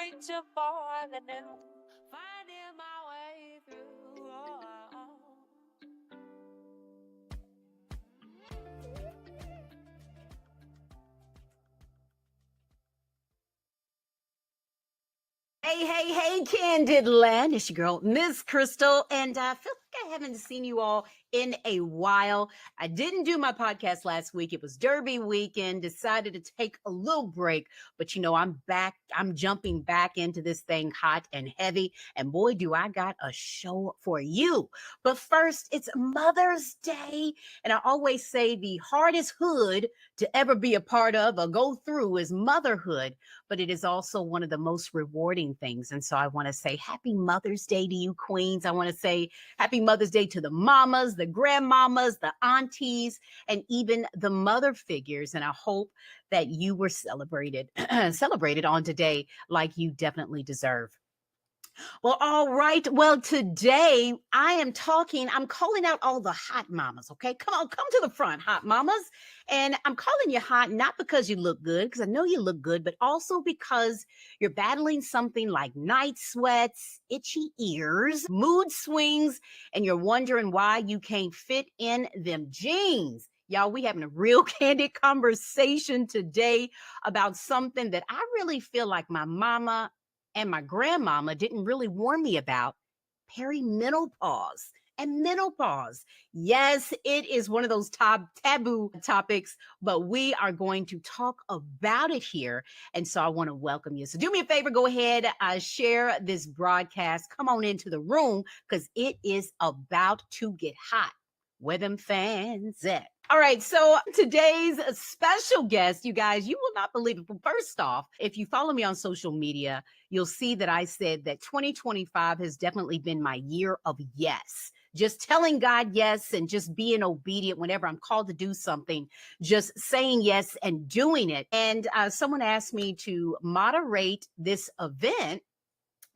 unreachable avenue, finding my way through. Hey, Candid Land. It's your girl, Miss Krystal, and I feel like I haven't seen you all in a while. I didn't do my podcast last week. It was Derby weekend, decided to take a little break, but I'm back. I'm jumping back into this thing hot and heavy, and boy, do I got a show for you. But first, it's Mother's Day, and I always say the hardest hood to ever be a part of or go through is motherhood, but it is also one of the most rewarding things. And so I want to say happy Mother's Day to you, queens. I want to say happy Mother's Day to the mamas, the grandmamas, the aunties, and even the mother figures. And I hope that you were celebrated on today like you definitely deserve. Well, all right. Well, today I'm calling out all the hot mamas, okay? Come to the front, hot mamas. And I'm calling you hot not because you look good, because I know you look good, but also because you're battling something like night sweats, itchy ears, mood swings, and you're wondering why you can't fit in them jeans. Y'all, we having a real candid conversation today about something that I really feel like my mama and my grandmama didn't really warn me about: perimenopause and menopause. Yes, it is one of those taboo topics, but we are going to talk about it here. And so I want to welcome you. So do me a favor, go ahead, share this broadcast. Come on into the room because it is about to get hot. Where them fans at? All right, so today's special guest, you guys, you will not believe it. First off, if you follow me on social media, you'll see that I said that 2025 has definitely been my year of yes. Just telling God yes and just being obedient whenever I'm called to do something, just saying yes and doing it. And someone asked me to moderate this event,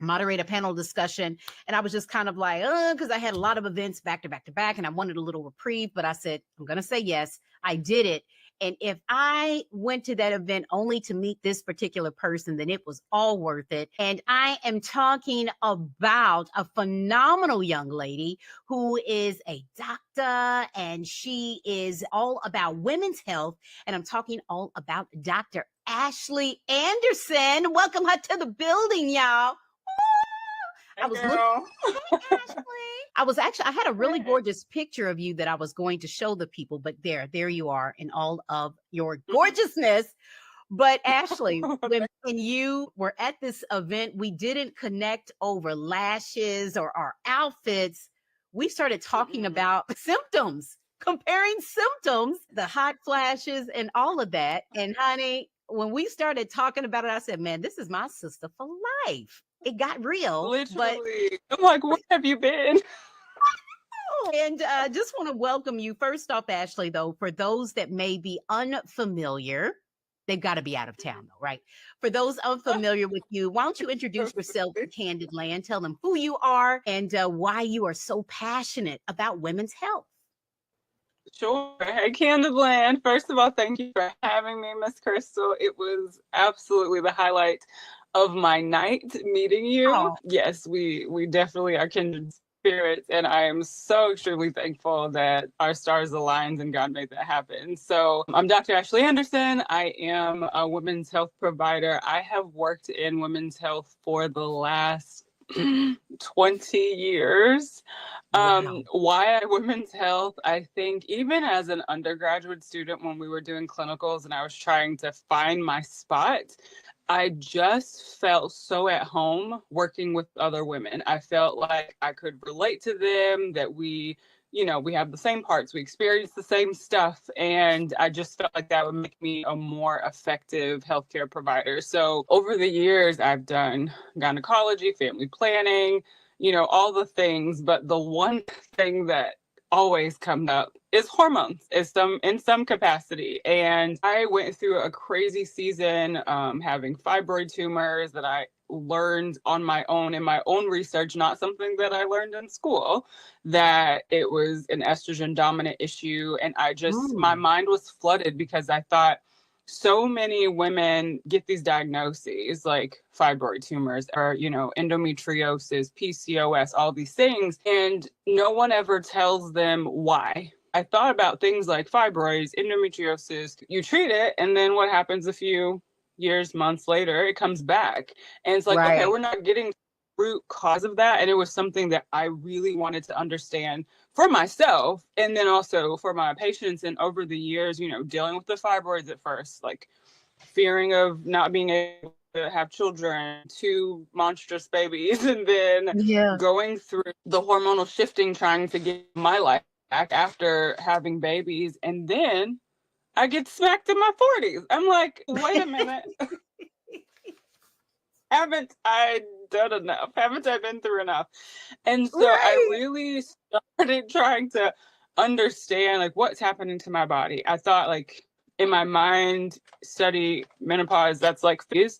moderate a panel discussion. And I was just kind of like, because I had a lot of events back to back to back and I wanted a little reprieve, but I said, I'm going to say yes. I did it. And if I went to that event only to meet this particular person, then it was all worth it. And I am talking about a phenomenal young lady who is a doctor, and she is all about women's health. And I'm talking all about Dr. Ashley Anderson. Welcome her to the building, y'all. I was looking. Hey, Ashley. I had a really gorgeous picture of you that I was going to show the people, but there you are in all of your gorgeousness. But Ashley, when you were at this event, we didn't connect over lashes or our outfits. We started talking about symptoms, comparing symptoms, the hot flashes and all of that. And honey, when we started talking about it, I said, man, this is my sister for life. It got real. Literally. I'm like, where have you been? And just want to welcome you. First off, Ashley, though, for those that may be unfamiliar, they've got to be out of town, though, right? For those unfamiliar with you, why don't you introduce yourself to Candid Land? Tell them who you are and why you are so passionate about women's health. Sure. Hey, Kandid Land. First of all, thank you for having me, Miss Krystal. It was absolutely the highlight of my night meeting you. Oh. Yes, we definitely are kindred spirits, and I am so extremely thankful that our stars aligned and God made that happen. So I'm Dr. Ashley Anderson. I am a women's health provider. I have worked in women's health for the last 20 years. Wow. Why women's health? I think even as an undergraduate student, when we were doing clinicals and I was trying to find my spot, I just felt so at home working with other women. I felt like I could relate to them, that we have the same parts, we experience the same stuff. And I just felt like that would make me a more effective healthcare provider. So over the years, I've done gynecology, family planning, all the things. But the one thing that always comes up is hormones in some capacity. And I went through a crazy season having fibroid tumors that I learned on my own in my own research, not something that I learned in school, that it was an estrogen dominant issue. And my mind was flooded because I thought so many women get these diagnoses like fibroid tumors or, endometriosis, PCOS, all these things, and no one ever tells them why. I thought about things like fibroids, endometriosis, you treat it, and then what happens a few years, months later, it comes back. And it's like, okay, Right. we're not getting root cause of that. And it was something that I really wanted to understand for myself and then also for my patients. And over the years, dealing with the fibroids at first, like fearing of not being able to have children, two monstrous babies, and then Yeah. going through the hormonal shifting, trying to get my life back after having babies. And then I get smacked in my 40s. I'm like, wait a minute. Haven't I done enough? Haven't I been through enough? And so I Right. really started trying to understand like what's happening to my body. I thought like in my mind, study menopause, that's like phase.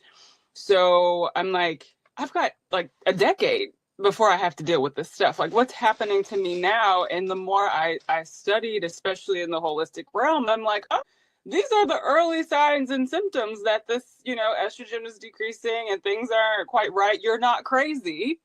So I'm like, I've got like a decade before I have to deal with this stuff. Like what's happening to me now? And the more I studied, especially in the holistic realm, I'm like, oh, these are the early signs and symptoms that this, estrogen is decreasing and things aren't quite right. You're not crazy.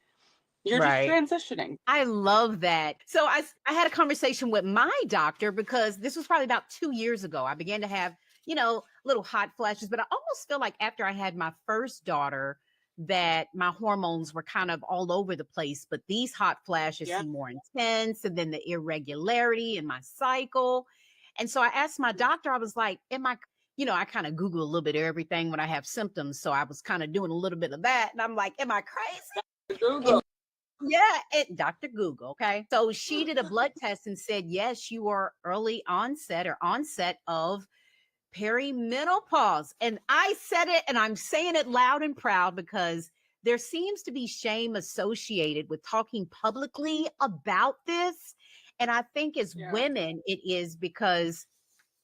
You're just Right. transitioning. I love that. So I had a conversation with my doctor because this was probably about 2 years ago. I began to have, little hot flashes, but I almost feel like after I had my first daughter that my hormones were kind of all over the place, but these hot flashes Yeah. seem more intense and then the irregularity in my cycle. And so I asked my doctor, I was like, am I, I kind of Google a little bit of everything when I have symptoms. So I was kind of doing a little bit of that. And I'm like, am I crazy? Google. Yeah, Dr. Google. Okay. So she did a blood test and said, yes, you are early onset of perimenopause. And I said it and I'm saying it loud and proud because there seems to be shame associated with talking publicly about this. And I think as Yeah. women, it is because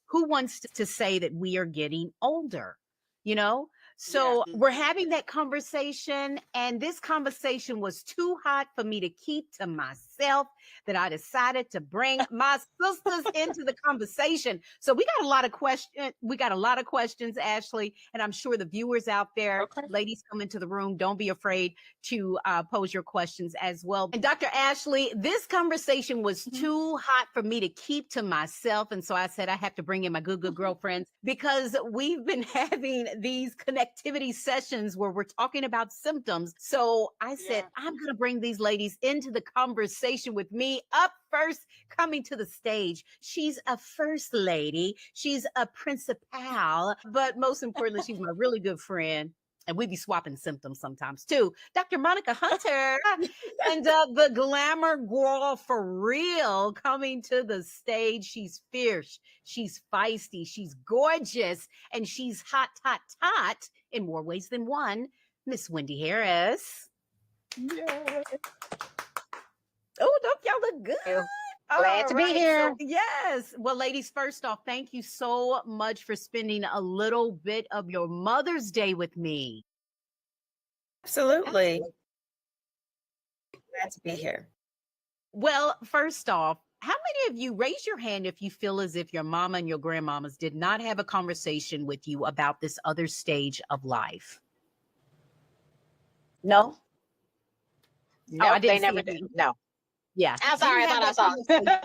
who wants to say that we are getting older, you know? So Yeah. we're having that conversation, and this conversation was too hot for me to keep to myself that I decided to bring my sisters into the conversation. So we got a lot of questions. We got a lot of questions, Ashley, and I'm sure the viewers out there, Okay. ladies, come into the room. Don't be afraid to pose your questions as well. And Dr. Ashley, this conversation was too hot for me to keep to myself, and so I said I have to bring in my good girlfriends because we've been having these connectivity sessions where we're talking about symptoms. So I said, I'm going to bring these ladies into the conversation with me. Up first, coming to the stage, she's a first lady, she's a principal, but most importantly, she's my really good friend. And we be swapping symptoms sometimes too. Dr. Monica Hunter and the glamour girl for real coming to the stage. She's fierce, she's feisty, she's gorgeous, and she's hot in more ways than one. Miss Wendy Harris. Yeah. Oh, don't y'all look good? Glad to be here. So, yes. Well, ladies, first off, thank you so much for spending a little bit of your Mother's Day with me. Absolutely. Glad to be here. Well, first off, how many of you raise your hand if you feel as if your mama and your grandmamas did not have a conversation with you about this other stage of life? No. Oh, I Nope, didn't they never see did. any. No. Yeah. I'm sorry, I Didn't have thought I that saw. conversation.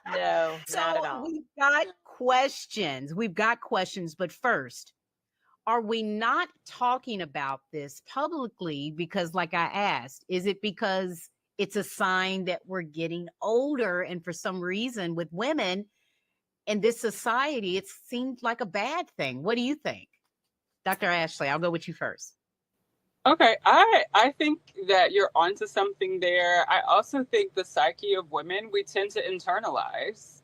No, not at So all. we've got questions. We've got questions, but first, are we not talking about this publicly because, like I asked, is it because it's a sign that we're getting older? And for some reason, with women in this society, it seems like a bad thing. What do you think? Dr. Ashley, I'll go with you first. Okay, I think that you're onto something there. I also think the psyche of women, we tend to internalize.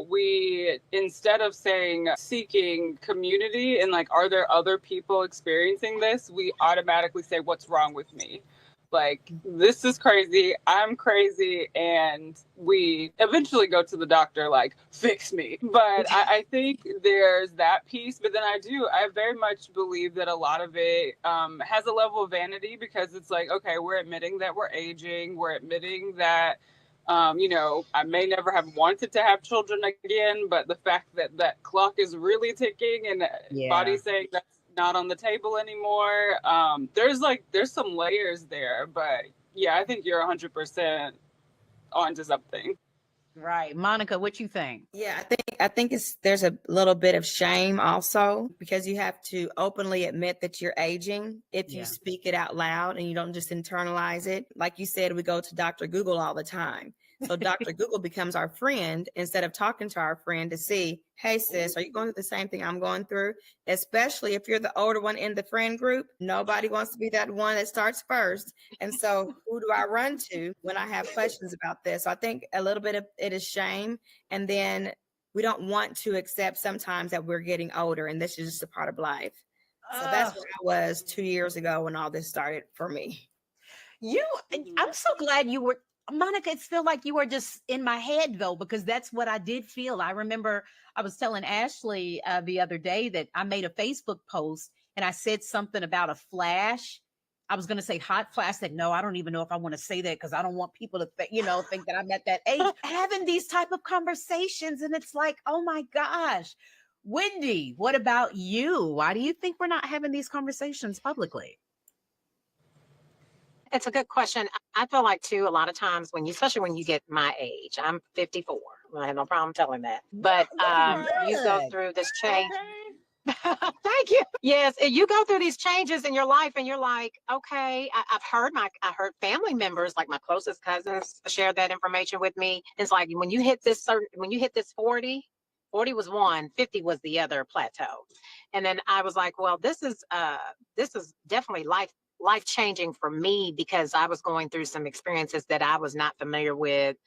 We, instead of saying seeking community and like, are there other people experiencing this? We automatically say, what's wrong with me? Like, this is crazy. I'm crazy. And we eventually go to the doctor, like, fix me. But I think there's that piece. But then I very much believe that a lot of it has a level of vanity because it's like, okay, we're admitting that we're aging. We're admitting that I may never have wanted to have children again, but the fact that that clock is really ticking and body saying that's not on the table anymore, there's some layers there. But yeah, I think you're 100% onto something. Right. Monica, what you think? Yeah, I think there's a little bit of shame also, because you have to openly admit that you're aging if you speak it out loud and you don't just internalize it. Like you said, we go to Dr. Google all the time. So Dr. Google becomes our friend instead of talking to our friend to see, hey sis, are you going through the same thing I'm going through? Especially if you're the older one in the friend group. Nobody wants to be that one that starts first. And so who do I run to when I have questions about this? So I think a little bit of it is shame. And then we don't want to accept sometimes that we're getting older and this is just a part of life. So that's where I was 2 years ago when all this started for me. I'm so glad you were, Monica, it's feel like you were just in my head though, because that's what I did feel. I remember I was telling Ashley the other day that I made a Facebook post and I said something about a flash. I was going to say hot flash. I said, no, I don't even know if I want to say that because I don't want people to think that I'm at that age. Having these type of conversations. And it's like, oh my gosh, Wendy, what about you? Why do you think we're not having these conversations publicly? It's a good question. I feel like too, a lot of times especially when you get my age, I'm 54. I have no problem telling that. But you go through this change. Thank you. Yes, you go through these changes in your life, and you're like, okay. I heard family members, like my closest cousins, share that information with me. It's like when you hit this 40 was one, 50 was the other plateau, and then I was like, well, this is definitely life changing for me because I was going through some experiences that I was not familiar with,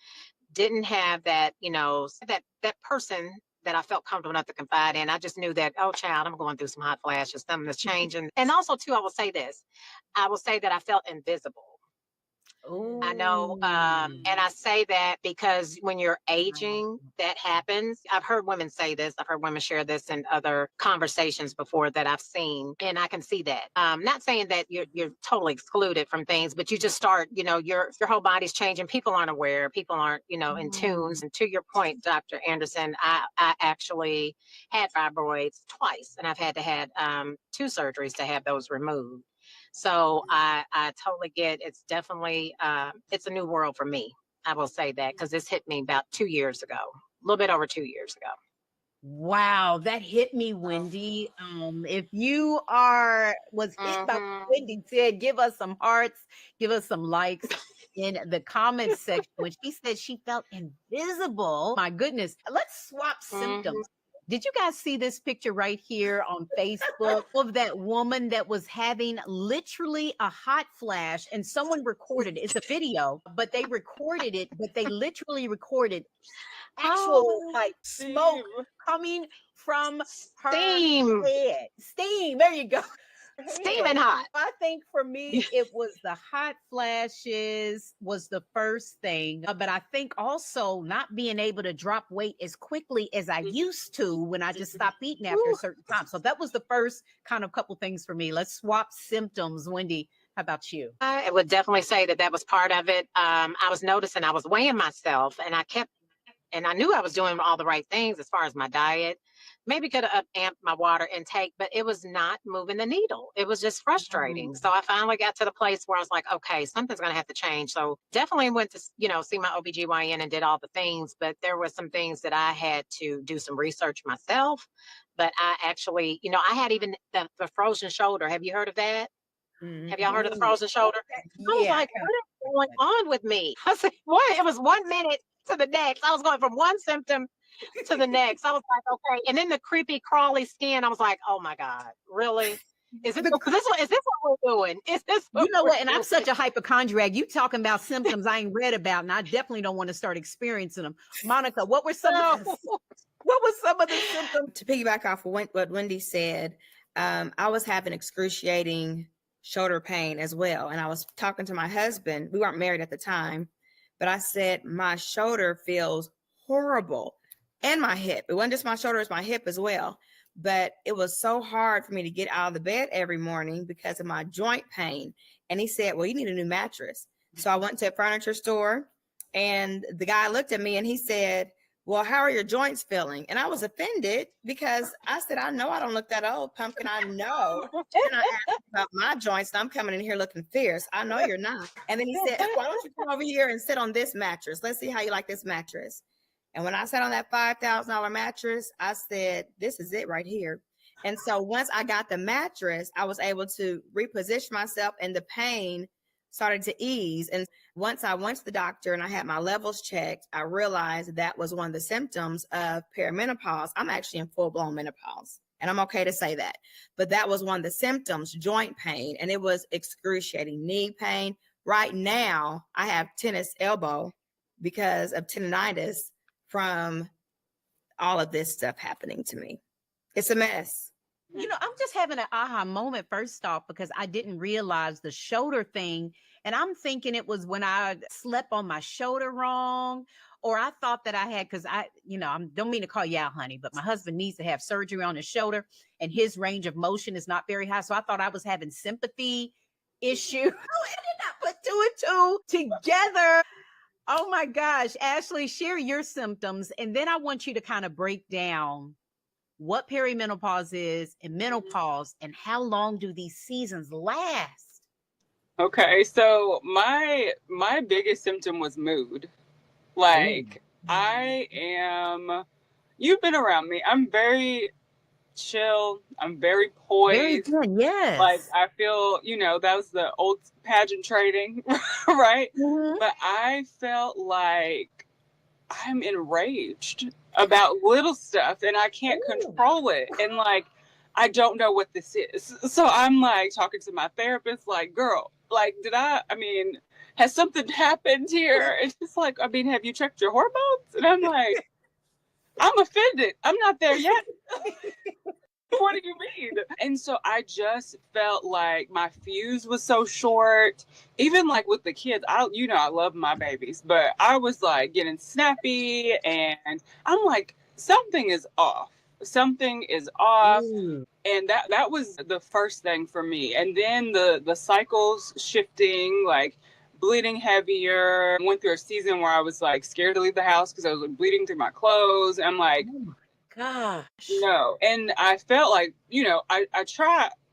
didn't have that, that person that I felt comfortable enough to confide in. I just knew that, oh child, I'm going through some hot flashes, something is changing. And also too, I will say that I felt invisible. I know. And I say that because when you're aging, that happens. I've heard women say this. I've heard women share this in other conversations before that I've seen. And I can see that. Not saying that you're totally excluded from things, but you just start, your whole body's changing. People aren't aware. People aren't, in tune. And to your point, Dr. Anderson, I actually had fibroids twice, and I've had to have 2 surgeries to have those removed. So I totally get it's definitely it's a new world for me. I will say that because this hit me about 2 years ago, a little bit over 2 years ago. Wow, that hit me, Wendy. If you was hit by what Wendy said, give us some hearts, give us some likes in the comments section. When she said she felt invisible, my goodness, let's swap symptoms. Did you guys see this picture right here on Facebook of that woman that was having literally a hot flash and someone recorded it? It's a video, but they recorded it, but they literally recorded actual like smoke coming from her head. Steam. There you go. Steaming hot. I think for me, it was the hot flashes was the first thing. But I think also not being able to drop weight as quickly as I used to when I just stopped eating after a certain time. So that was the first kind of couple things for me. Let's swap symptoms. Wendy, how about you? I would definitely say that was part of it. I was noticing I was weighing myself, and I knew I was doing all the right things as far as my diet. Maybe could have amped my water intake, but it was not moving the needle. It was just frustrating. So I finally got to the place where I was like, okay, something's going to have to change. So definitely went to, see my OBGYN and did all the things, but there were some things that I had to do some research myself. But I actually, I had even the frozen shoulder. Have you heard of that? Have y'all heard of the frozen shoulder? I was like, what is going on with me? I said, what? It was 1 minute to the next. I was going from one symptom to the next. I was like, okay. And then the creepy crawly skin. I was like, oh my God, really? Is this what we're doing? Is this what you know what? And I'm such a hypochondriac. You talking about symptoms I ain't read about, and I definitely don't want to start experiencing them. Monica, what were some of the symptoms? To piggyback off what Wendy said, I was having excruciating shoulder pain as well. And I was talking to my husband. We weren't married at the time, but I said, my shoulder feels horrible. And my hip. It wasn't just my shoulder, it's my hip as well. But it was so hard for me to get out of the bed every morning because of my joint pain. And he said, well, you need a new mattress. So I went to a furniture store And the guy looked at me and he said, well, how are your joints feeling? And I was offended because I said, I know I don't look that old, Pumpkin. I know. And I asked about my joints. And I'm coming in here looking fierce. I know you're not. And then he said, why don't you come over here and sit on this mattress? Let's see how you like this mattress. And when I sat on that $5,000 mattress, I said, this is it right here. And so once I got the mattress, I was able to reposition myself and the pain started to ease. And once I went to the doctor and I had my levels checked, I realized that was one of the symptoms of perimenopause. I'm actually in full-blown menopause, and I'm okay to say that. But that was one of the symptoms, joint pain, and it was excruciating. Knee pain. Right now, I have tennis elbow because of tendonitis from all of this stuff happening to me. It's a mess. You know, I'm just having an aha moment first off because I didn't realize the shoulder thing. And I'm thinking it was when I slept on my shoulder wrong, or I thought that I had, because I don't mean to call you out, honey, but my husband needs to have surgery on his shoulder and his range of motion is not very high. So I thought I was having sympathy issue. Oh, I did not put two and two together. Oh my gosh. Ashley, share your symptoms. And then I want you to kind of break down what perimenopause is and menopause and how long do these seasons last? Okay, so my biggest symptom was mood. Like, you've been around me. I'm very chill. I'm very poised. Very good, yes. Like, I feel, that was the old pageant trading, right? Mm-hmm. But I felt like I'm enraged about little stuff and I can't control it. And like, I don't know what this is. So I'm like talking to my therapist, like, girl, like, has something happened here? It's just like, have you checked your hormones? And I'm like, I'm offended. I'm not there yet. What do you mean? And so I just felt like my fuse was so short. Even like with the kids, I love my babies, but I was like getting snappy and I'm like, something is off. Something is off. Ooh. And that was the first thing for me. And then the cycles shifting, like bleeding heavier. Went through a season where I was like scared to leave the house because I was like, bleeding through my clothes. I'm like, gosh. No. And I felt like,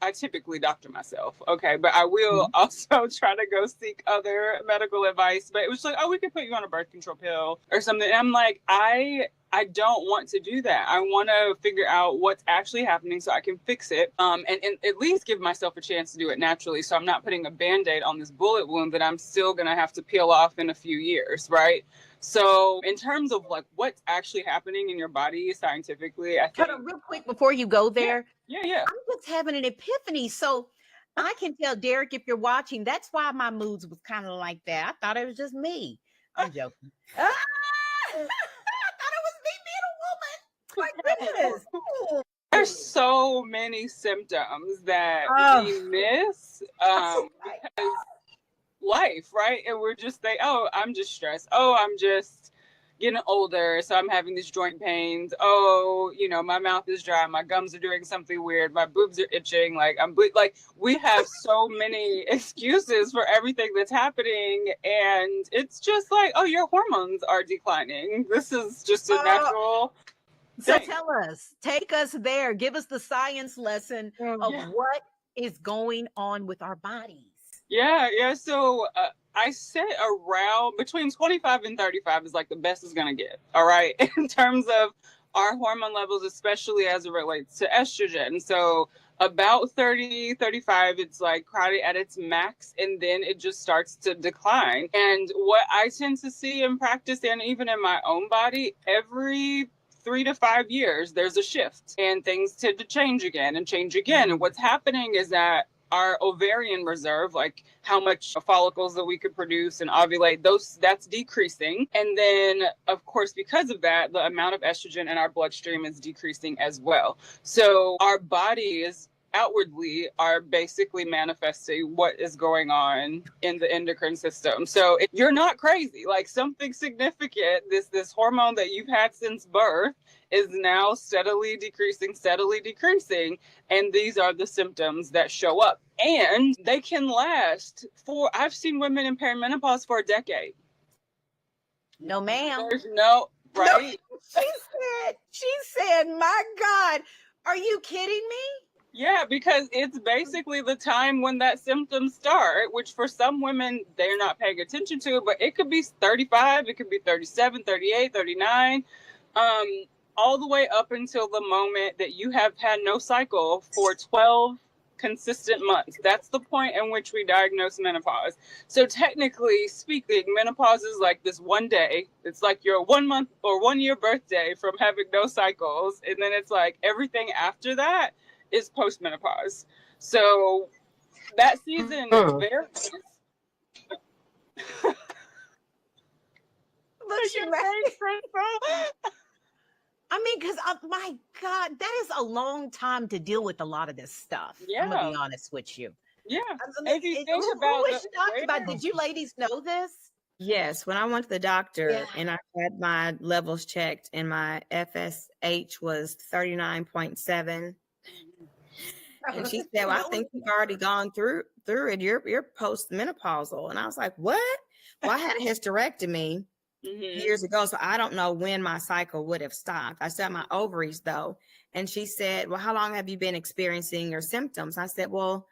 I typically doctor myself. Okay. But I will also try to go seek other medical advice. But it was like, we can put you on a birth control pill or something. And I'm like, I don't want to do that. I want to figure out what's actually happening so I can fix it. And at least give myself a chance to do it naturally. So I'm not putting a Band-Aid on this bullet wound that I'm still going to have to peel off in a few years. Right. So in terms of like what's actually happening in your body scientifically, I think. Real quick before you go there. Yeah. I'm just having an epiphany. So I can tell, Derek, if you're watching, that's why my moods was kind of like that. I thought it was just me. I'm joking. I thought it was me being a woman. My goodness. There's so many symptoms that we miss because life, right? And we're just like, I'm just stressed. I'm just getting older, so I'm having these joint pains. My mouth is dry, my gums are doing something weird, my boobs are itching, like we have so many excuses for everything that's happening, and it's just like, your hormones are declining. This is just a natural thing. So take us there, give us the science lesson of what is going on with our bodies. Yeah. So I said around between 25 and 35 is like the best it's going to get. All right. In terms of our hormone levels, especially as it relates to estrogen. So about 30, 35, it's like probably at its max. And then it just starts to decline. And what I tend to see in practice and even in my own body, every 3 to 5 years, there's a shift and things tend to change again. And what's happening is that our ovarian reserve, like how much follicles that we could produce and ovulate, that's decreasing. And then, of course, because of that, the amount of estrogen in our bloodstream is decreasing as well. So our bodies outwardly are basically manifesting what is going on in the endocrine system. So you're not crazy, like something significant, this hormone that you've had since birth is now steadily decreasing. And these are the symptoms that show up. And they can last I've seen women in perimenopause for a decade. No, ma'am. There's no, right? No, she said, my God, are you kidding me? Yeah, because it's basically the time when that symptoms start, which for some women, they're not paying attention to, but it could be 35, it could be 37, 38, 39, all the way up until the moment that you have had no cycle for 12 consistent months. That's the point in which we diagnose menopause. So technically speaking, menopause is like this one day. It's like your 1 month or 1 year birthday from having no cycles. And then it's like everything after that is postmenopause. So that season varies. Look, she I mean, because my God, that is a long time to deal with a lot of this stuff. Yeah. I'm gonna be honest with you. Yeah. If you think about did you ladies know this? Yes, when I went to the doctor and I had my levels checked and my FSH was 39.7. And she said, well, I think you've already gone through it. You're postmenopausal. And I was like, what? Well, I had a hysterectomy years ago, so I don't know when my cycle would have stopped. I still have my ovaries though. And she said, well, how long have you been experiencing your symptoms? I said, well,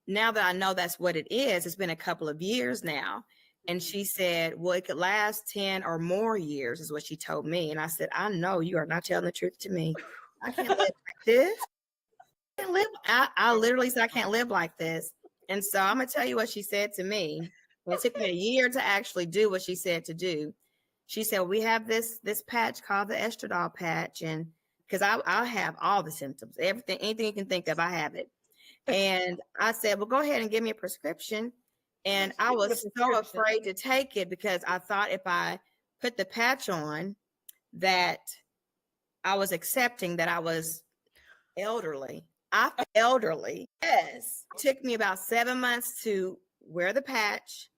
now that I know that's what it is, it's been a couple of years now. And she said, well, it could last 10 or more years is what she told me. And I said, I know you are not telling the truth to me. I can't live like this. I literally said, I can't live like this. And so I'm going to tell you what she said to me. It took me a year to actually do what she said to do. She said, we have this patch called the estradiol patch. And because I'll have all the symptoms, everything, anything you can think of, I have it. And I said, well, go ahead and give me a prescription. And I was so afraid to take it because I thought if I put the patch on that I was accepting that I was elderly. I'm elderly. Yes. It took me about 7 months to wear the patch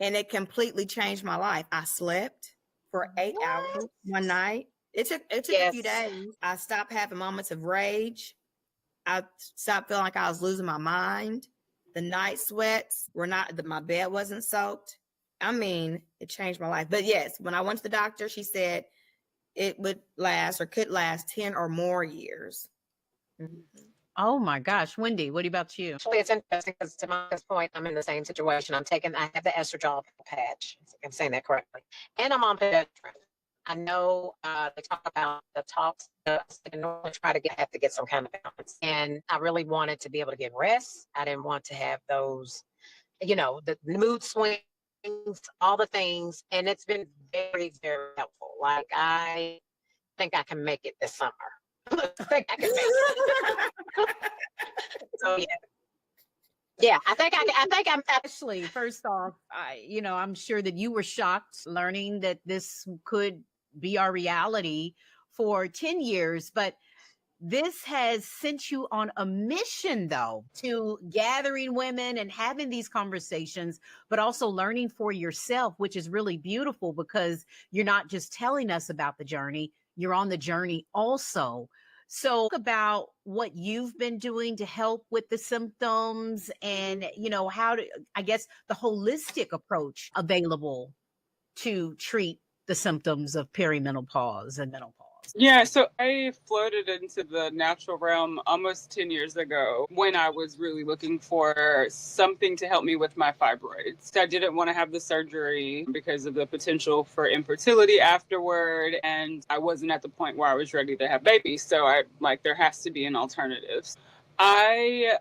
and it completely changed my life. I slept for 8 hours one night. It took a few days. I stopped having moments of rage. I stopped feeling like I was losing my mind. The night sweats were not, my bed wasn't soaked. I mean, it changed my life. But yes, when I went to the doctor, she said it would last or could last 10 or more years. Oh my gosh, Wendy, what about you? Actually, it's interesting because to Monica's point, I'm in the same situation. I have the estradiol patch. I'm saying that correctly. And I'm on progesterone. I know they talk about the talks. I normally have to get some kind of balance. And I really wanted to be able to get rest. I didn't want to have those, the mood swings, all the things. And it's been very, very helpful. Like, I think I can make it this summer. I think I can make it. So, yeah, I think I'm actually, first off, I'm sure that you were shocked learning that this could be our reality for 10 years, but this has sent you on a mission though to gathering women and having these conversations, but also learning for yourself, which is really beautiful because you're not just telling us about the journey, you're on the journey also. So about what you've been doing to help with the symptoms and, how to, I guess, the holistic approach available to treat the symptoms of perimenopause and menopause. Yeah, so I floated into the natural realm almost 10 years ago when I was really looking for something to help me with my fibroids. I didn't want to have the surgery because of the potential for infertility afterward, and I wasn't at the point where I was ready to have babies. So there has to be an alternative. I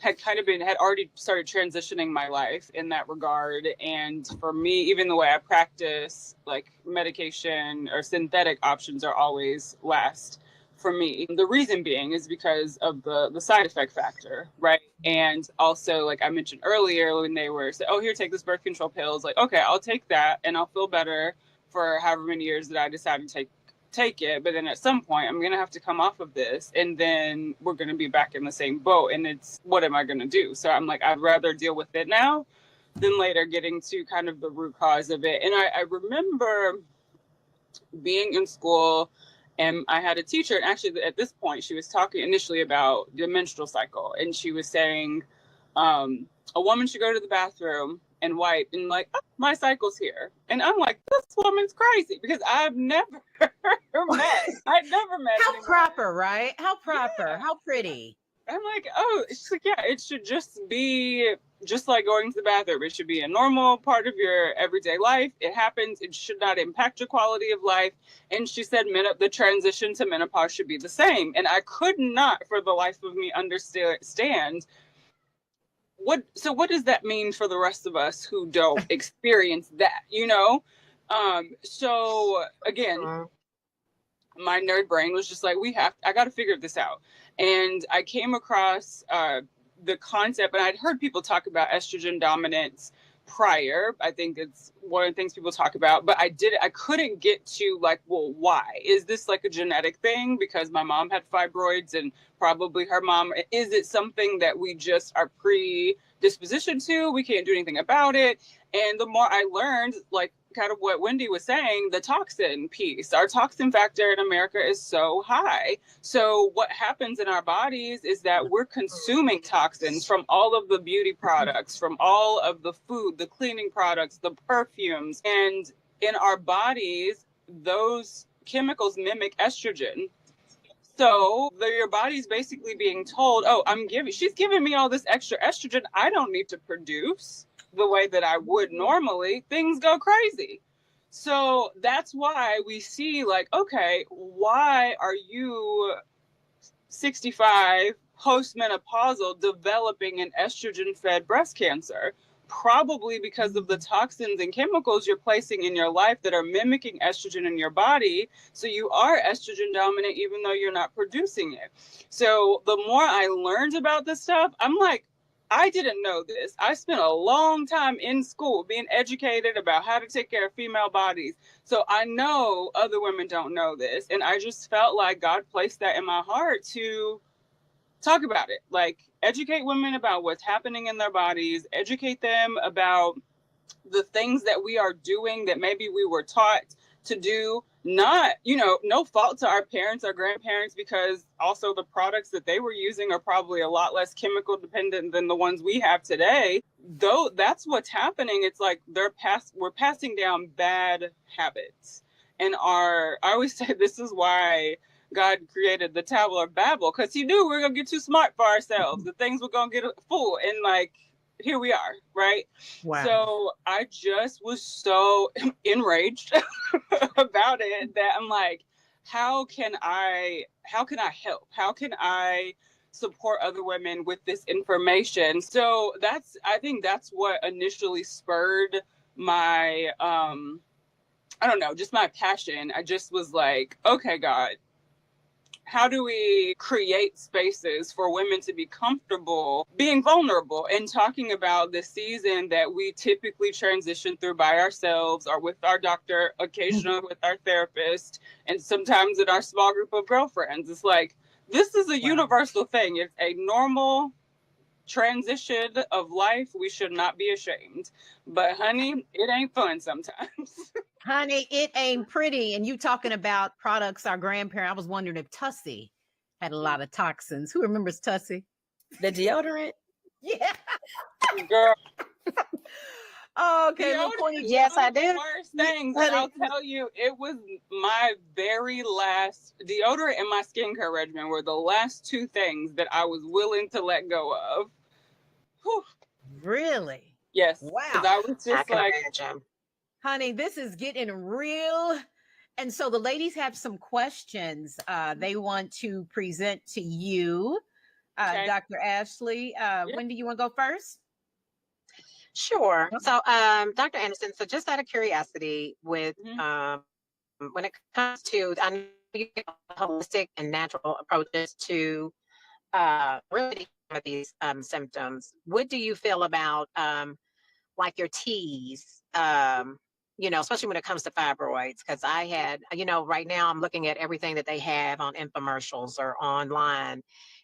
had already started transitioning my life in that regard. And for me, even the way I practice, like medication or synthetic options are always last for me. The reason being is because of the side effect factor, right? And also, like I mentioned earlier, when they were saying, oh, here, take this birth control pills. Like, okay, I'll take that and I'll feel better for however many years that I decide to take it, but then at some point I'm gonna have to come off of this and then we're gonna be back in the same boat, and it's what am I gonna do? So I'm like, I'd rather deal with it now than later, getting to kind of the root cause of it. And I remember being in school and I had a teacher, and actually at this point she was talking initially about the menstrual cycle, and she was saying a woman should go to the bathroom and wipe and like, oh, my cycle's here. And I'm like, this woman's crazy because I've never I'd never met How anyone. proper, right? How proper, Yeah. how pretty. I'm like, oh, she's like, yeah, it should just be just like going to the bathroom. It should be a normal part of your everyday life. It happens. It should not impact your quality of life. And she said the transition to menopause should be the same. And I could not for the life of me understand what does that mean for the rest of us who don't experience that, you know? So again, my nerd brain was just like, I got to figure this out. And I came across the concept, and I'd heard people talk about estrogen dominance prior. I think it's one of the things people talk about, but I couldn't get to like, well, why? Is this like a genetic thing? Because my mom had fibroids and probably her mom. Is it something that we just are predispositioned to? We can't do anything about it. And the more I learned, like, kind of what Wendy was saying, the toxin piece. Our toxin factor in America is so high. So what happens in our bodies is that we're consuming toxins from all of the beauty products, from all of the food, the cleaning products, the perfumes. And in our bodies, those chemicals mimic estrogen. So your body's basically being told, oh, she's giving me all this extra estrogen I don't need to produce the way that I would normally. Things go crazy. So that's why we see like, okay, why are you 65 postmenopausal developing an estrogen fed breast cancer? Probably because of the toxins and chemicals you're placing in your life that are mimicking estrogen in your body. So you are estrogen dominant, even though you're not producing it. So the more I learned about this stuff, I'm like, I didn't know this. I spent a long time in school being educated about how to take care of female bodies. So I know other women don't know this. And I just felt like God placed that in my heart to talk about it. Like, educate women about what's happening in their bodies, educate them about the things that we are doing that maybe we were taught to do. Not, no fault to our parents or grandparents, because also the products that they were using are probably a lot less chemical dependent than the ones we have today. Though that's what's happening. It's like we're passing down bad habits. And I always say this is why God created the Tower of Babel, because he knew we were going to get too smart for ourselves. The things were going to get full. And like, here we are, right? Wow. So I just was so enraged about it that I'm like, how can I help? How can I support other women with this information? So I think that's what initially spurred my, I don't know, just my passion. I just was like, okay, God, how do we create spaces for women to be comfortable being vulnerable and talking about the season that we typically transition through by ourselves or with our doctor, occasionally with our therapist, and sometimes in our small group of girlfriends? It's like, this is a universal thing. It's a normal transition of life. We should not be ashamed. But honey, it ain't fun sometimes. Honey, it ain't pretty. And you talking about products our grandparents, I was wondering if Tussie had a lot of toxins. Who remembers Tussie? The deodorant? Yeah. Girl. Oh, okay. Yes, I do. Worst things, and I'll tell you, it was my very last deodorant and my skincare regimen were the last two things that I was willing to let go of. Whew. Really? Yes. Wow. I was just like, imagine. Honey, this is getting real. And so the ladies have some questions they want to present to you, okay. Dr. Ashley. When do you want to go first? Sure. So, Dr. Anderson, so just out of curiosity, with when it comes to, I know you get holistic and natural approaches to remedying some of these symptoms. What do you feel about like your teas? Especially when it comes to fibroids, because I had, right now I'm looking at everything that they have on infomercials or online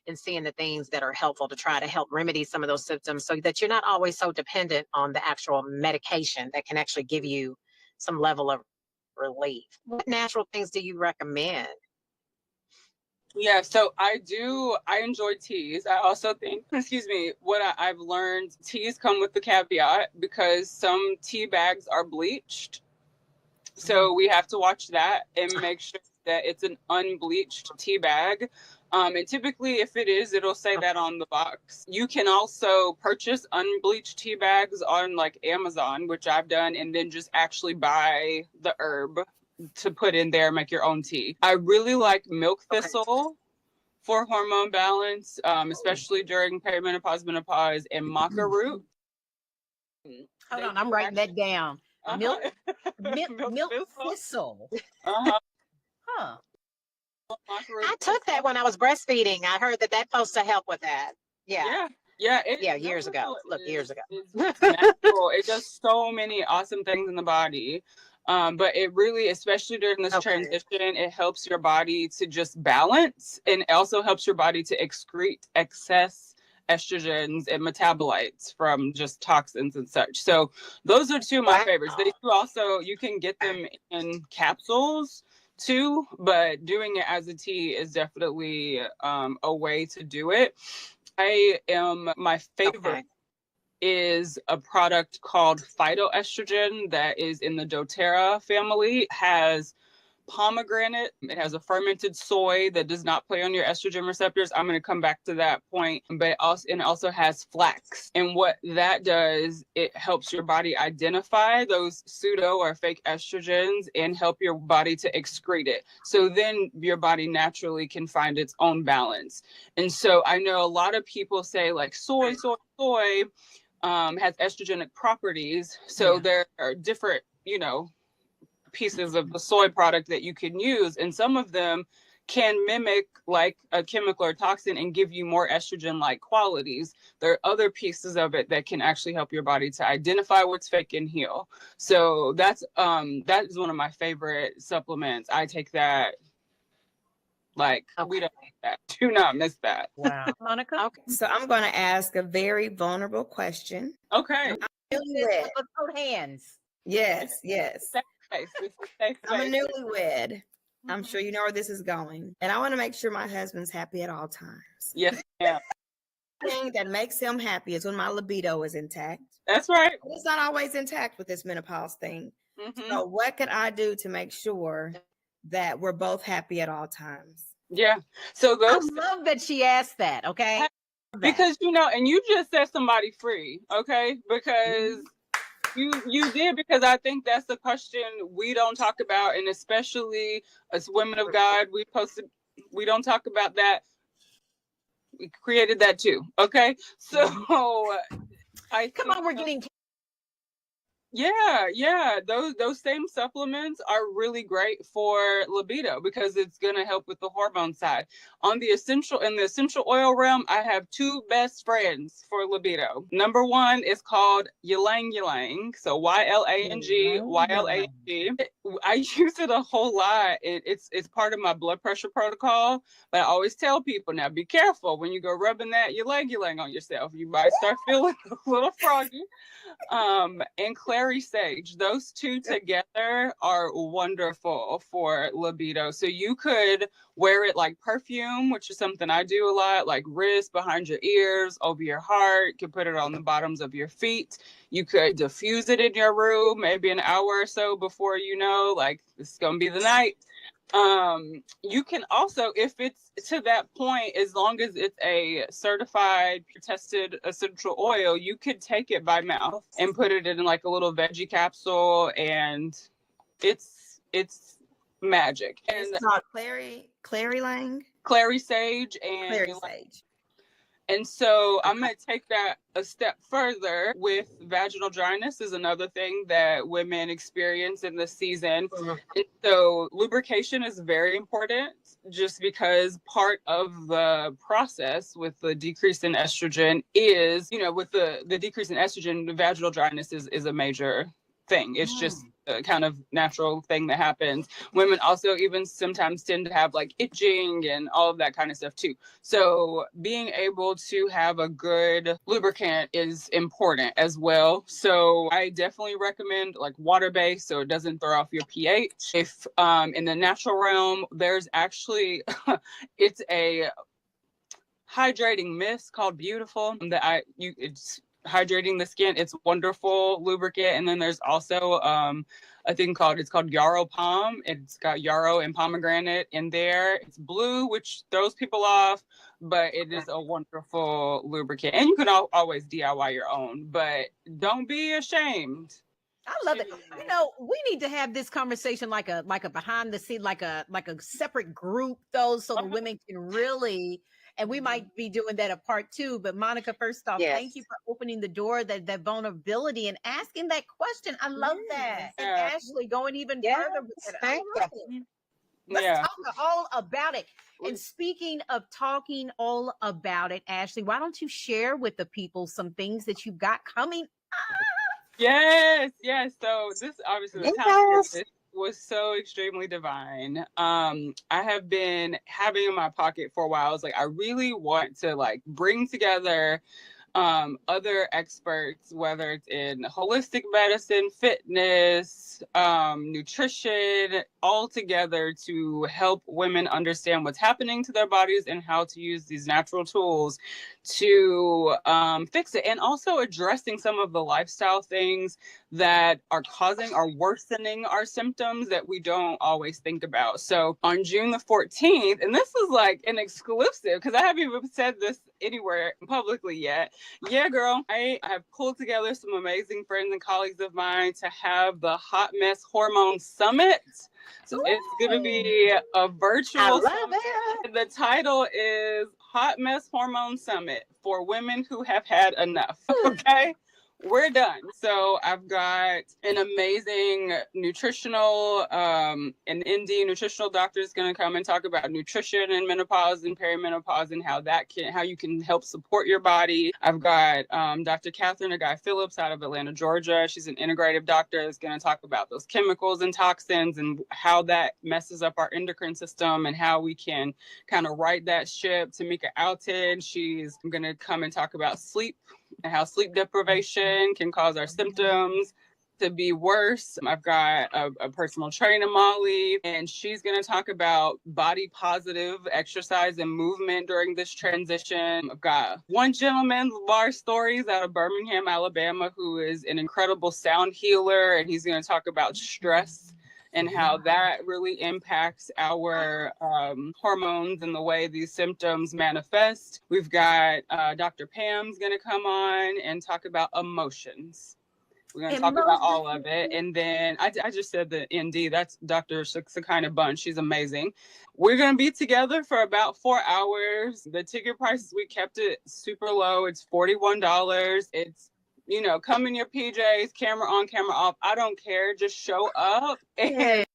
and seeing the things that are helpful to try to help remedy some of those symptoms so that you're not always so dependent on the actual medication that can actually give you some level of relief. What natural things do you recommend? Yeah, so I enjoy teas. I also think, excuse me, I've learned, teas come with the caveat because some tea bags are bleached. So we have to watch that and make sure that it's an unbleached tea bag. And typically, if it is, it'll say that on the box. You can also purchase unbleached tea bags on like Amazon, which I've done, and then just actually buy the herb to put in there, make your own tea. I really like milk thistle for hormone balance, especially during perimenopause, menopause, and maca root. Hold on, I'm writing that down. Milk, milk thistle. thistle. Uh-huh. Huh. I took that when I was breastfeeding. I heard that supposed to help with that. Yeah. Yeah, Years ago. Look, years ago. It's natural. It does so many awesome things in the body. But it really, especially during this transition, it helps your body to just balance, and it also helps your body to excrete excess estrogens and metabolites from just toxins and such. So those are two of my favorites. They do also, you can get them in capsules too, but doing it as a tea is definitely a way to do it. My favorite is a product called phytoestrogen that is in the doTERRA family. It has pomegranate. It has a fermented soy that does not play on your estrogen receptors. I'm going to come back to that point, but it also has flax. And what that does, it helps your body identify those pseudo or fake estrogens and help your body to excrete it. So then your body naturally can find its own balance. And so I know a lot of people say like soy has estrogenic properties. So there are different, pieces of the soy product that you can use, and some of them can mimic like a chemical or toxin and give you more estrogen like qualities. There are other pieces of it that can actually help your body to identify what's fake and heal. So that is one of my favorite supplements. I take that like we don't take that. Do not miss that. Wow. Monica? Okay. So I'm going to ask a very vulnerable question. Okay. Let's hold hands. Yes. I'm a newlywed. I'm sure you know where this is going. And I want to make sure my husband's happy at all times. Yes, yeah. The thing that makes him happy is when my libido is intact. That's right. It's not always intact with this menopause thing. So what can I do to make sure that we're both happy at all times? Yeah. So I love that she asked that. Okay. Because, and you just set somebody free. Okay. Because you did, because I think that's the question we don't talk about. And especially as women of God, we don't talk about that. We created that too. Okay. So we're getting. Yeah. Those same supplements are really great for libido because it's gonna help with the hormone side. In the essential oil realm, I have two best friends for libido. Number one is called Ylang Ylang, so YLANG. I use it a whole lot. It's part of my blood pressure protocol, but I always tell people, now be careful when you go rubbing that Ylang Ylang on yourself. You might start feeling a little froggy. And clary sage, those two together are wonderful for libido. So you could wear it like perfume, which is something I do a lot, like wrist, behind your ears, over your heart. You could put it on the bottoms of your feet. You could diffuse it in your room maybe an hour or so before like this is gonna be the night. You can also, if it's to that point, as long as it's a certified tested essential oil, you could take it by mouth and put it in like a little veggie capsule, and it's magic. And it's called clary sage and clary sage. And so I'm going to take that a step further with vaginal dryness is another thing that women experience in this season. And so lubrication is very important just because part of the process with the decrease in estrogen is, with the decrease in estrogen, the vaginal dryness is a major thing. It's just a kind of natural thing that happens. Women also even sometimes tend to have like itching and all of that kind of stuff too. So being able to have a good lubricant is important as well. So I definitely recommend like water-based so it doesn't throw off your pH. If in the natural realm, there's actually it's a hydrating mist called Beautiful that it's hydrating the skin. It's wonderful lubricant. And then there's also a thing it's called Yarrow Palm. It's got yarrow and pomegranate in there. It's blue, which throws people off, but it is a wonderful lubricant. And you can always DIY your own, but don't be ashamed. I love it. You know, we need to have this conversation like a behind the scene, like a separate group though, so the women can really, and we might be doing that a part 2. But Monica, first off, thank you for opening the door, that vulnerability and asking that question. I love that. And Ashley going even further with it. I love it. Let's talk all about it. And speaking of talking all about it, Ashley, why don't you share with the people some things that you've got coming up? Yes. So this obviously the time was so extremely divine. I have been having in my pocket for a while. I was like, I really want to like bring together other experts, whether it's in holistic medicine, fitness, nutrition, all together to help women understand what's happening to their bodies and how to use these natural tools to fix it. And also addressing some of the lifestyle things that are causing or worsening our symptoms that we don't always think about. So on June the 14th, and this is like an exclusive because I haven't even said this anywhere publicly yet. Yeah, girl, I have pulled together some amazing friends and colleagues of mine to have the Hot Mess Hormone Summit. So it's going to be a virtual summit. The title is Hot Mess Hormone Summit for Women Who Have Had Enough. Okay. We're done. So I've got an amazing nutritional, an ND nutritional doctor is going to come and talk about nutrition and menopause and perimenopause and how you can help support your body. I've got Dr. Catherine Phillips out of Atlanta, Georgia. She's an integrative doctor that's going to talk about those chemicals and toxins and how that messes up our endocrine system and how we can kind of right that ship. Tamika Alton, she's going to come and talk about sleep and how sleep deprivation can cause our symptoms to be worse. I've got a personal trainer, Molly, and she's going to talk about body positive exercise and movement during this transition. I've got one gentleman, Lar Stories, out of Birmingham, Alabama, who is an incredible sound healer, and he's going to talk about stress and how that really impacts our hormones and the way these symptoms manifest. We've got Dr. Pam's going to come on and talk about emotions. We're going to talk about all of it. And then I just said the ND, that's Dr. Sakina Bunch. She's amazing. We're going to be together for about 4 hours. The ticket prices, we kept it super low. It's $41. It's come in your PJs, camera on, camera off. I don't care. Just show up and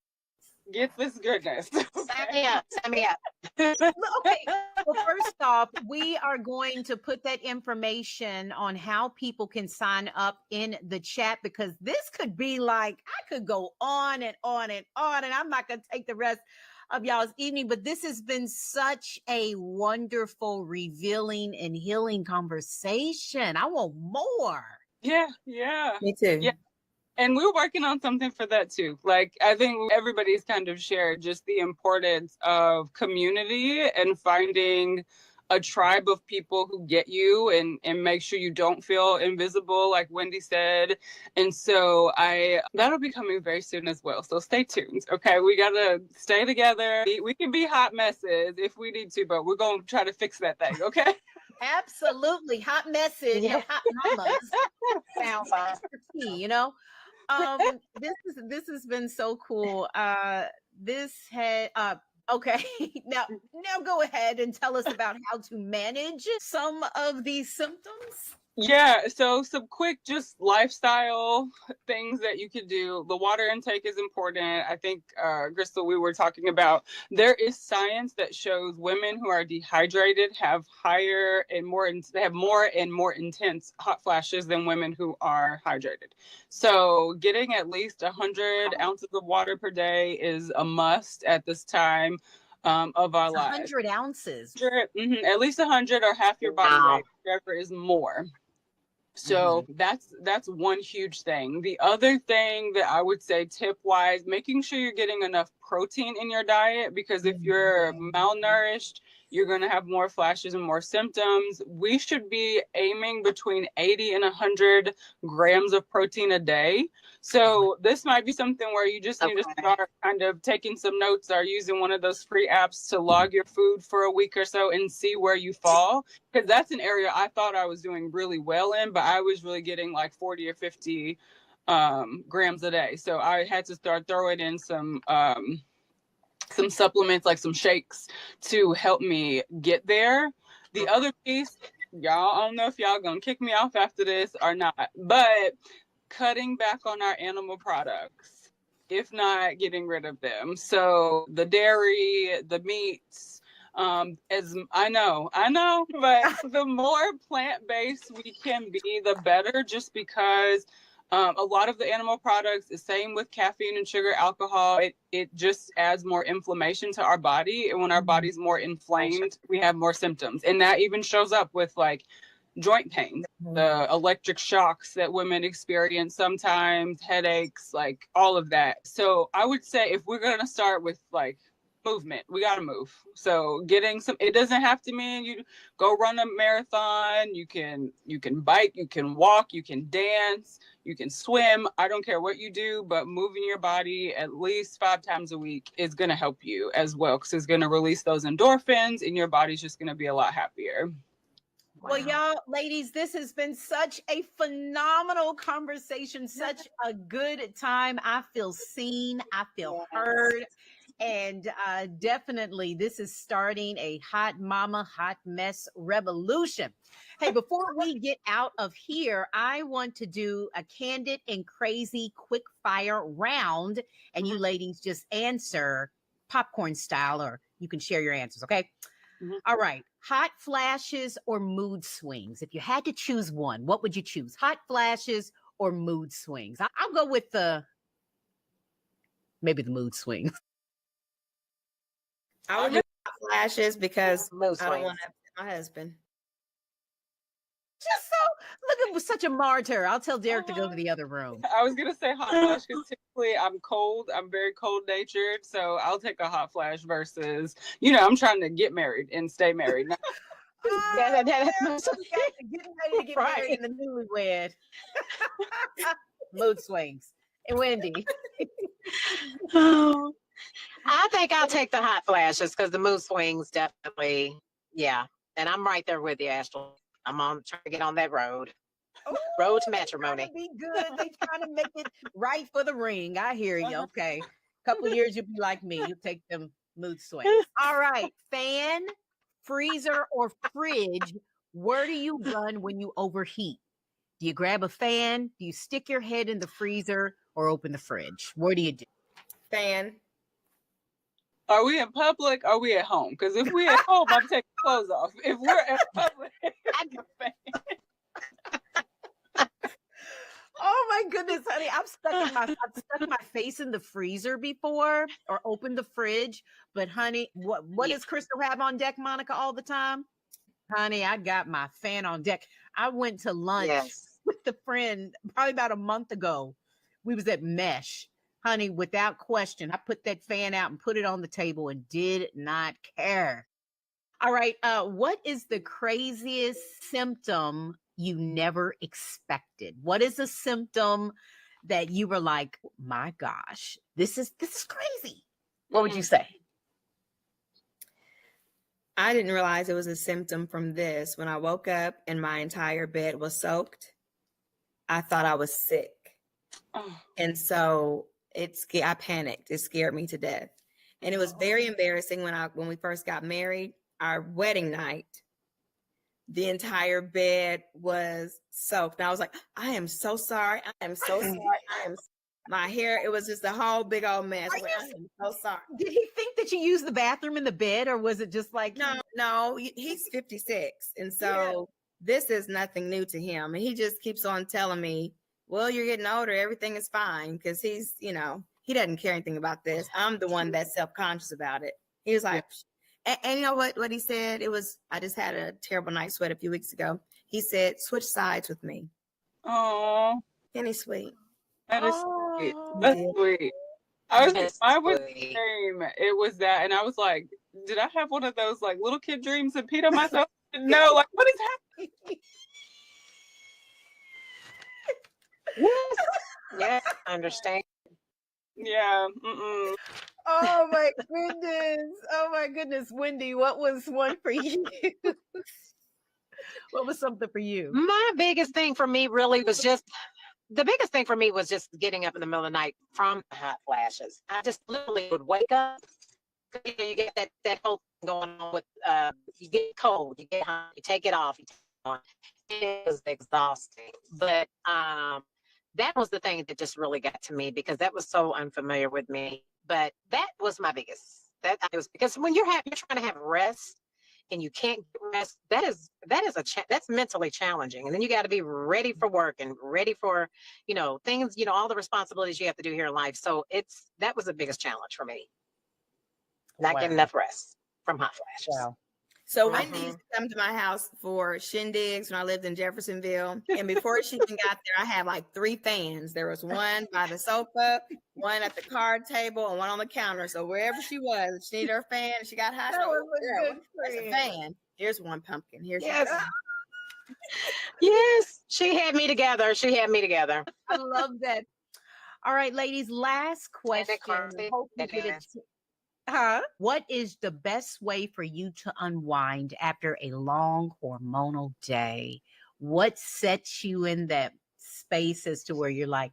get this goodness. Sign me up. Okay. Well, first off, we are going to put that information on how people can sign up in the chat, because this could be like, I could go on and on and on, and I'm not going to take the rest of y'all's evening, but this has been such a wonderful, revealing and healing conversation. I want more. Yeah. Me too. Yeah. And we're working on something for that too. Like, I think everybody's kind of shared just the importance of community and finding a tribe of people who get you and make sure you don't feel invisible, like Wendy said. And so that'll be coming very soon as well. So stay tuned. Okay. We got to stay together. We can be hot messes if we need to, but we're going to try to fix that thing. Okay. Absolutely. Hot message. Hot mamas. Sounds like tea, this has been so cool. Okay. Now go ahead and tell us about how to manage some of these symptoms. Yeah, so some quick just lifestyle things that you could do. The water intake is important. I think, Krystal, we were talking about, there is science that shows women who are dehydrated have higher and more, they have more and more intense hot flashes than women who are hydrated. So getting at least 100 ounces of water per day is a must at this time of our lives. 100 ounces. At least 100 or half your body weight, whatever is more. So that's one huge thing. The other thing that I would say tip wise, making sure you're getting enough protein in your diet, because if you're malnourished, you're going to have more flashes and more symptoms. We should be aiming between 80 and 100 grams of protein a day. So this might be something where you just need to start kind of taking some notes or using one of those free apps to log your food for a week or so and see where you fall. Because that's an area I thought I was doing really well in, but I was really getting like 40 or 50 grams a day. So I had to start throwing in some supplements, like some shakes, to help me get there. The other piece, y'all, I don't know if y'all gonna kick me off after this or not, but cutting back on our animal products, if not getting rid of them. So the dairy, the meats, as I know, but the more plant-based we can be, the better, just because a lot of the animal products, the same with caffeine and sugar, alcohol, it just adds more inflammation to our body. And when our body's more inflamed, we have more symptoms. And that even shows up with like joint pain, the electric shocks that women experience sometimes, headaches, like all of that. So I would say if we're going to start with like movement, we got to move. So getting some, it doesn't have to mean you go run a marathon. You can bike, you can walk, you can dance, you can swim. I don't care what you do, but moving your body at least 5 times a week is going to help you as well, because it's going to release those endorphins and your body's just going to be a lot happier. Well, y'all, ladies, this has been such a phenomenal conversation, such a good time. I feel seen, I feel heard. And definitely, this is starting a hot mama, hot mess revolution. Hey, before we get out of here, I want to do a candid and crazy quick fire round. And you ladies just answer popcorn style, or you can share your answers, okay? All right. Hot flashes or mood swings? If you had to choose one, what would you choose? Hot flashes or mood swings? I'll go with maybe the mood swings. I would do hot flashes because I don't want to upset my husband. Just look, it was such a martyr. I'll tell Derek to go to the other room. I was gonna say hot flash because typically I'm cold. I'm very cold natured, so I'll take a hot flash versus, I'm trying to get married and stay married. Getting ready to get married in the newlywed. Mood swings. And Wendy. I think I'll take the hot flashes because the mood swings definitely, yeah. And I'm right there with you, Ashley. I'm trying to get on that road. Road to matrimony. Be good. They trying to make it right for the ring. I hear you. Okay. Couple years you'll be like me. You'll take them mood swings. All right. Fan, freezer, or fridge. Where do you run when you overheat? Do you grab a fan? Do you stick your head in the freezer or open the fridge? What do you do? Fan. Are we in public? Or are we at home? Because if we're at home, I'm taking clothes off. If we're at public, I'm a fan. Oh my goodness, honey. I've stuck my face in the freezer before or opened the fridge. But honey, what does Krystal have on deck, Monica, all the time? Honey, I got my fan on deck. I went to lunch with a friend probably about a month ago. We was at Mesh. Honey, without question, I put that fan out and put it on the table and did not care. All right. What is the craziest symptom you never expected? What is a symptom that you were like, my gosh, this is crazy? What would you say? I didn't realize it was a symptom from this. When I woke up and my entire bed was soaked, I thought I was sick. And so I panicked. It scared me to death. And it was very embarrassing when we first got married. Our wedding night, the entire bed was soaked. And I was like, I am so sorry. I am so sorry. My hair, it was just a whole big old mess. I was like, I am so sorry. Did he think that you used the bathroom in the bed, or was it just like No, he's 56. And so this is nothing new to him. And he just keeps on telling me, well, you're getting older. Everything is fine. Because he's, he doesn't care anything about this. I'm the one that's self-conscious about it. He was like, and you know what he said? It was, I just had a terrible night sweat a few weeks ago. He said, switch sides with me. Oh, Isn't he sweet? that is sweet. Oh. That's sweet. I was the Sweet. same. It was that, and I was like, did I have one of those like little kid dreams and peed on myself? No, like what is happening? Yeah, I understand. Yeah. Oh my goodness. Oh my goodness. Wendy, what was one for you? What was something for you? My biggest thing for me really was just getting up in the middle of the night from hot flashes. I just literally would wake up. You get that whole thing going on with you get cold, you get hot, you take it off, you take it on. It was exhausting. But that was the thing that just really got to me because that was so unfamiliar with me. But that was my biggest. That was because when you're trying to have rest and you can't get rest, that's mentally challenging. And then you got to be ready for work and ready for things, all the responsibilities you have to do here in life. So that was the biggest challenge for me. Not getting enough rest from hot flashes. Wow. So Wendy used to come to my house for shindigs when I lived in Jeffersonville. And before she even got there, I had like 3 fans. There was one by the sofa, one at the card table, and one on the counter. So wherever she was, if she needed her fan and she got hot, there's a fan. Here's one pumpkin. Here's yes. Yes, she had me together. I love that. All right, ladies, last question. Hope you get it. What is the best way for you to unwind after a long hormonal day? What sets you in that space as to where you're like,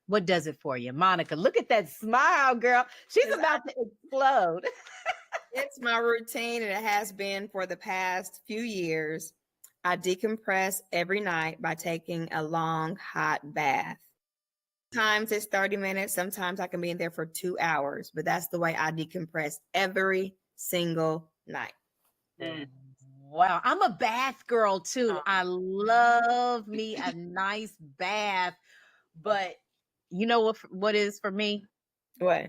what does it for you? Monica, look at that smile, girl. She's about to explode. It's my routine, and it has been for the past few years. I decompress every night by taking a long, hot bath. Sometimes it's 30 minutes. Sometimes I can be in there for 2 hours, but that's the way I decompress every single night. Wow. I'm a bath girl too. I love me a nice bath, but you know what is for me? What?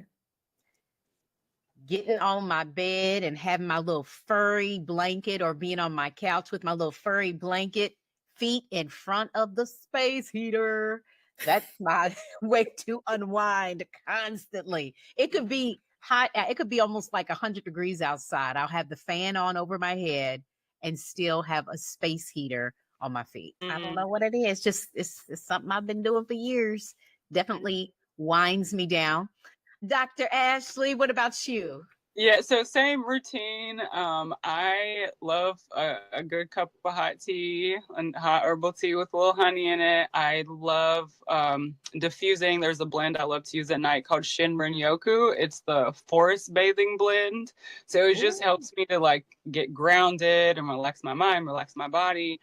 Getting on my bed and having my little furry blanket, or being on my couch with my little furry blanket, feet in front of the space heater. That's my way to unwind constantly. It could be hot. It could be almost like 100 degrees outside. I'll have the fan on over my head and still have a space heater on my feet. I don't know what it is. Just it's something I've been doing for years. Definitely winds me down. Dr. Ashley, what about you? Yeah, so same routine. I love a good cup of hot tea and hot herbal tea with a little honey in it. I love diffusing. There's a blend I love to use at night called Shinrin Yoku. It's the forest bathing blend. So it just helps me to like get grounded and relax my mind, relax my body,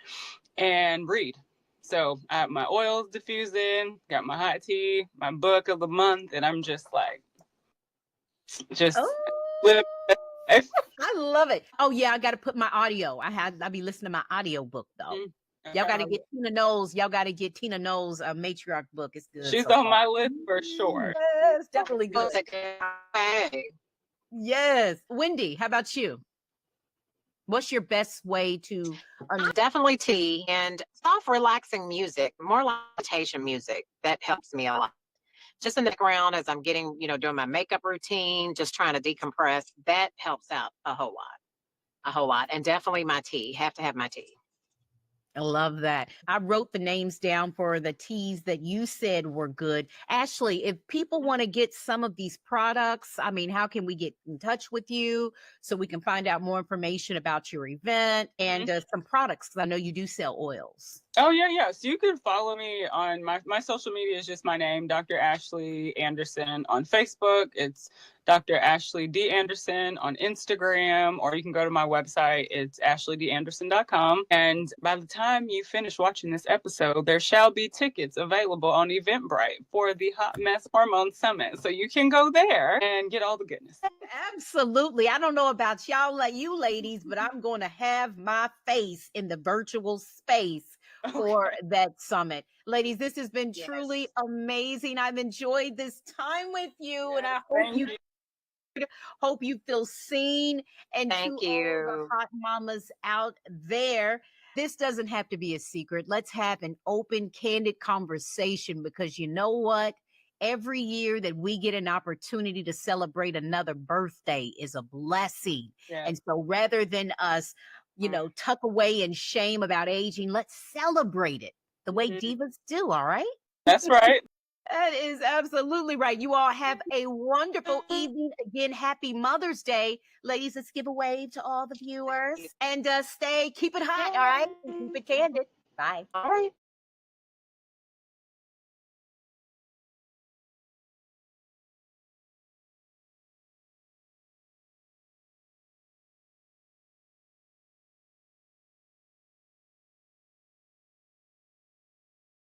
and read. So I have my oils diffusing, got my hot tea, my book of the month, and I'm just like, I love it. Oh yeah, I got to put my audio. I'll be listening to my audio book though. Y'all got to get Tina Knowles. Y'all got to get Tina Knowles' Matriarch book. It's good. She's on my list for sure. Yes, definitely good. Yes. Wendy, how about you? What's your best way to Definitely tea and soft, relaxing music, more like meditation music. That helps me a lot. Just in the background as I'm getting, doing my makeup routine, just trying to decompress. That helps out a whole lot. And definitely my tea. Have to have my tea. I love that. I wrote the names down for the teas that you said were good. Ashley, if people want to get some of these products, I mean, how can we get in touch with you so we can find out more information about your event and some products? Because I know you do sell oils. Oh, yeah. So you can follow me on my social media is just my name, Dr. Ashley Anderson on Facebook. It's Dr. Ashley D. Anderson on Instagram, or you can go to my website. It's ashleydanderson.com. And by the time you finish watching this episode, there shall be tickets available on Eventbrite for the Hot Mess Hormone Summit. So you can go there and get all the goodness. Absolutely. I don't know about y'all, like you ladies, but I'm going to have my face in the virtual space for that summit. Ladies, this has been truly amazing. I've enjoyed this time with you, and I hope you feel seen. And Thank to all the you. hot mamas out there, this doesn't have to be a secret. Let's have an open, candid conversation, because you know what? Every year that we get an opportunity to celebrate another birthday is a blessing. Yeah. And so rather than us, tuck away in shame about aging, let's celebrate it the way divas do. All right. That's right. That is absolutely right. You all have a wonderful evening. Again, happy Mother's Day. Ladies, let's give a wave to all the viewers and keep it hot. All right. Keep it candid. Bye. All right.